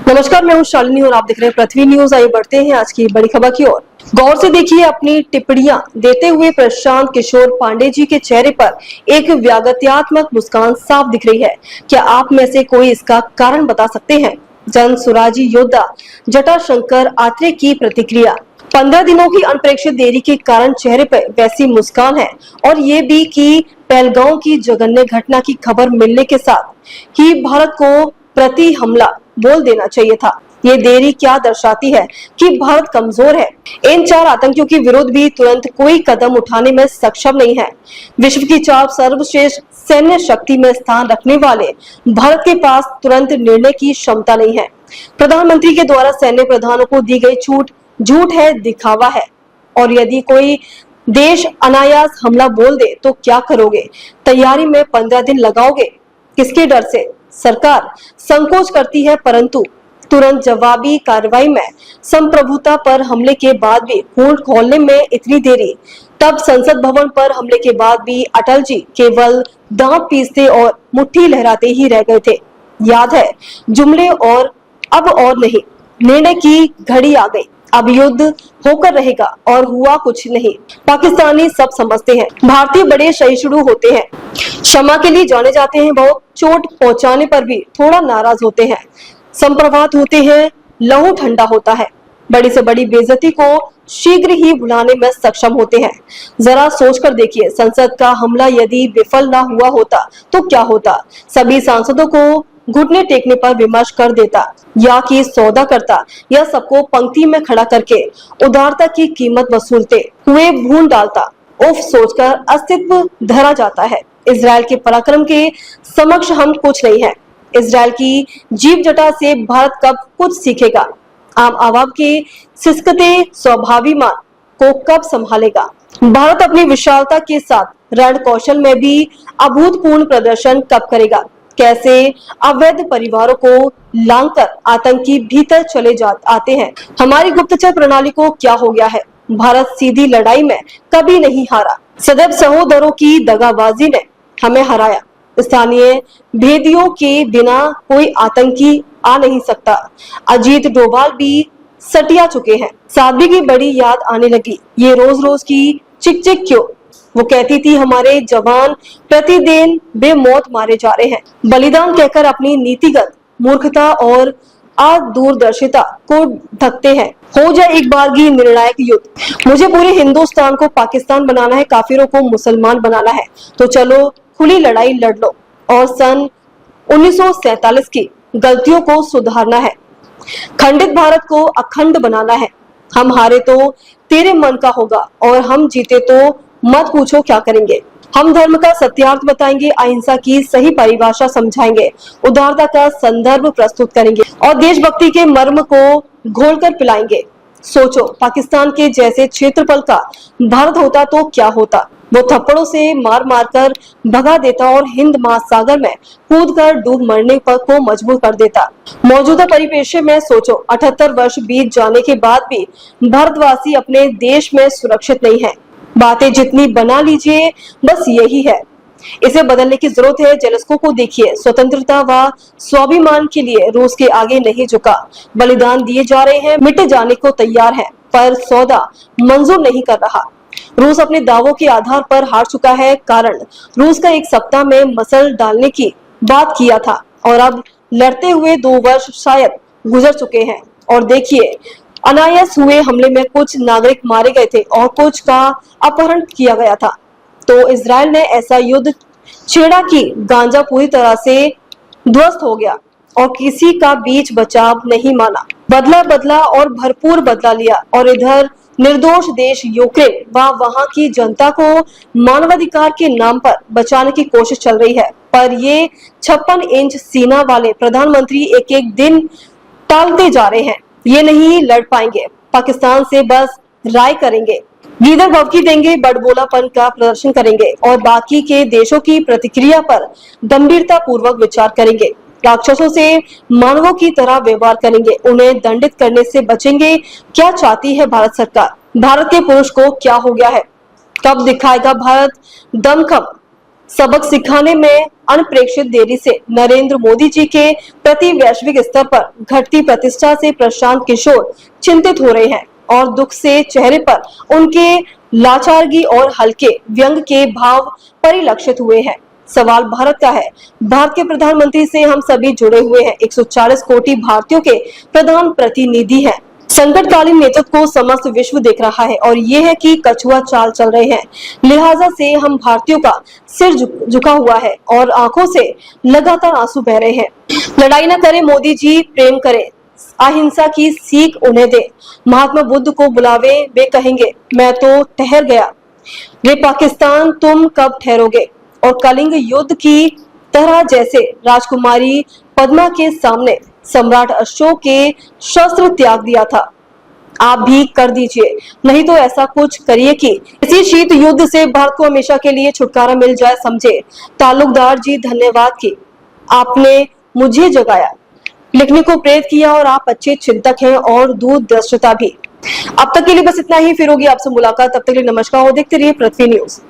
नमस्कार, मैं हूं शालिनी और आप देख रहे हैं पृथ्वी न्यूज। आइए बढ़ते हैं आज की बड़ी खबर की ओर। गौर से देखिए, अपनी टिप्पणियां देते हुए प्रशांत किशोर पांडे जी के चेहरे पर एक व्यागत्यात्मक मुस्कान साफ दिख रही है। क्या आप में से कोई इसका कारण बता सकते हैं? जन सुराजी योद्धा जटाशंकर आत्रे की प्रतिक्रिया। 15 दिनों की अनपेक्षित देरी के कारण चेहरे पर वैसी मुस्कान है, और ये भी कि पहलगांव की जघन्य घटना की खबर मिलने के साथ ही भारत को प्रति हमला बोल देना चाहिए था। ये देरी क्या दर्शाती है कि भारत कमजोर है। इन 4 आतंकियों के विरुद्ध भी तुरंत कोई कदम उठाने में सक्षम नहीं है। विश्व की 4 सर्वश्रेष्ठ सैन्य शक्ति में स्थान रखने वाले भारत के पास तुरंत निर्णय की क्षमता नहीं है। प्रधानमंत्री के द्वारा सैन्य प्रधानों को दी गई छूट झूठ है, दिखावा है। और यदि कोई देश अनायास हमला बोल दे तो क्या करोगे? तैयारी में 15 दिन लगाओगे? किसके डर से? सरकार संकोच करती है, परंतु तुरंत जवाबी कार्रवाई में संप्रभुता पर हमले के बाद भी पोल खोलने में इतनी देरी। तब संसद भवन पर हमले के बाद भी अटल जी केवल दांत पीसते और मुट्ठी लहराते ही रह गए थे। याद है जुमले और अब और नहीं, निर्णय की घड़ी आ गई। अब युद्ध होकर रहेगा और हुआ कुछ नहीं। पाकिस्तानी सब समझते हैं, भारतीय बड़े सहिष्णु होते हैं, क्षमा के लिए जाने जाते हैं, बहुत चोट पहुंचाने पर भी थोड़ा नाराज होते हैं, संप्रभात होते हैं, लहू ठंडा होता है, बड़ी से बड़ी बेइज्जती को शीघ्र ही भुलाने में सक्षम होते हैं। जरा सोचकर देखिए, संसद का हमला यदि विफल ना हुआ होता तो क्या होता? सभी सांसदों को घुटने टेकने पर विमर्श कर देता, या कि सौदा करता, या सबको पंक्ति में खड़ा करके उदारता की कीमत वसूलते हुए भून डालता। उफ सोचकर अस्तित्व धरा जाता है। इजराइल के पराक्रम के समक्ष हम कुछ नहीं है। इजराइल की जीव जटा से भारत कब कुछ सीखेगा? आम आवाम के सिसकते स्वाभिमान को कब संभालेगा? भारत अपनी विशालता के साथ रण कौशल में भी अभूतपूर्व प्रदर्शन कब करेगा? कैसे अवैध परिवारों को लांघकर आतंकी भीतर चले आते हैं? हमारी गुप्तचर प्रणाली को क्या हो गया है? भारत सीधी लड़ाई में कभी नहीं हारा। सदैव सहोदरों की दगाबाजी ने हमें हराया। स्थानीय भेदियों के बिना कोई आतंकी आ नहीं सकता। अजीत डोभाल भी सटिया चुके हैं। साध्वी की बड़ी याद आने लगी। ये रोज रोज की चिक चिक क्यों? वो कहती थी, हमारे जवान प्रतिदिन बेमौत मारे जा रहे हैं। बलिदान कहकर अपनी नीतिगत मूर्खता और अदूरदर्शिता को ढकते हैं। हो जाए एक बार की निर्णायक युद्ध। मुझे पूरे हिंदुस्तान को पाकिस्तान बनाना है, काफिरों को मुसलमान बनाना है, तो चलो खुली लड़ाई लड़ लो और सन 1947 की गलतियों को सुधारना है। खंडित भारत को अखंड बनाना है। हम हारे तो तेरे मन का होगा और हम जीते तो मत पूछो क्या करेंगे। हम धर्म का सत्यार्थ बताएंगे, अहिंसा की सही परिभाषा समझाएंगे, उदारता का संदर्भ प्रस्तुत करेंगे और देशभक्ति के मर्म को घोलकर पिलाएंगे। सोचो, पाकिस्तान के जैसे क्षेत्रफल का भारत होता तो क्या होता? वो थप्पड़ों से मार मार कर भगा देता और हिंद महासागर में कूदकर डूब मरने पर को मजबूर कर देता। मौजूदा परिपेक्ष्य में सोचो, 78 वर्ष बीत जाने के बाद भी भारतवासी अपने देश में सुरक्षित नहीं है। बातें जितनी बना लीजिए, बस यही है। इसे बदलने की जरूरत है। जेलेंस्की को देखिए, स्वतंत्रता व स्वाभिमान के लिए रूस के आगे नहीं झुका। बलिदान दिए जा रहे हैं, मिट जाने को तैयार है, पर सौदा मंजूर नहीं कर रहा। रूस अपने दावों के आधार पर हार चुका है। कारण रूस का 1 सप्ताह में मसल डालने की बात किया था और अब लड़ते हुए 2 वर्ष शायद गुजर चुके हैं। और देखिए, अनायास हुए हमले में कुछ नागरिक मारे गए थे और कुछ का अपहरण किया गया था। तो इजराइल ने ऐसा युद्ध छेड़ा कि गांजा पूरी तरह से ध्वस्त हो गया और किसी का बीच बचाव नहीं माना। बदला और भरपूर बदला लिया। और इधर निर्दोष देश यूक्रेन व वहां की जनता को मानवाधिकार के नाम पर बचाने की कोशिश चल रही है, पर ये 56 इंच सीना वाले प्रधानमंत्री एक एक दिन टालते जा रहे हैं। ये नहीं लड़ पाएंगे। पाकिस्तान से बस राय करेंगे, गीदड़ भभकी देंगे, बड़बोलापन का प्रदर्शन करेंगे और बाकी के देशों की प्रतिक्रिया पर गंभीरता पूर्वक विचार करेंगे। राक्षसों से मानवों की तरह व्यवहार करेंगे, उन्हें दंडित करने से बचेंगे। क्या चाहती है भारत सरकार? भारत के पुरुष को क्या हो गया है? कब दिखाएगा भारत दमखम? सबक सिखाने में अनपेक्षित देरी से नरेंद्र मोदी जी के प्रति वैश्विक स्तर पर घटती प्रतिष्ठा से प्रशांत किशोर चिंतित हो रहे हैं और दुख से चेहरे पर उनके लाचारगी और हल्के व्यंग के भाव परिलक्षित हुए हैं। सवाल भारत का है। भारत के प्रधानमंत्री से हम सभी जुड़े हुए हैं। 140 कोटि भारतीयों के प्रधान प्रतिनिधि हैं। संकटकालीन नेतृत्व को समस्त विश्व देख रहा है और ये है कि कछुआ चाल चल रहे हैं। लिहाजा से हम भारतीयों का सिर झुका हुआ है और आंखों से लगातार आंसू बह रहे हैं। लड़ाई न करें मोदी जी, प्रेम करें, अहिंसा की सीख उन्हें दे। महात्मा बुद्ध को बुलावे, वे कहेंगे मैं तो ठहर गया। रे पाकिस्तान, तुम कब ठहरोगे? और कलिंग युद्ध की तरह जैसे राजकुमारी पद्मा के सामने सम्राट अशोक के शस्त्र त्याग दिया था, आप भी कर दीजिए। नहीं तो ऐसा कुछ करिए कि इसी शीत युद्ध से भारत को हमेशा के लिए छुटकारा मिल जाए, समझे। तालुकदार जी, धन्यवाद कि आपने मुझे जगाया, लिखने को प्रेरित किया और आप अच्छे चिंतक हैं और दूरदर्शिता भी। अब तक के लिए बस इतना ही, फिर होगी आपसे मुलाकात। तब तक के लिए नमस्कार और देखते रहिए पृथ्वी न्यूज।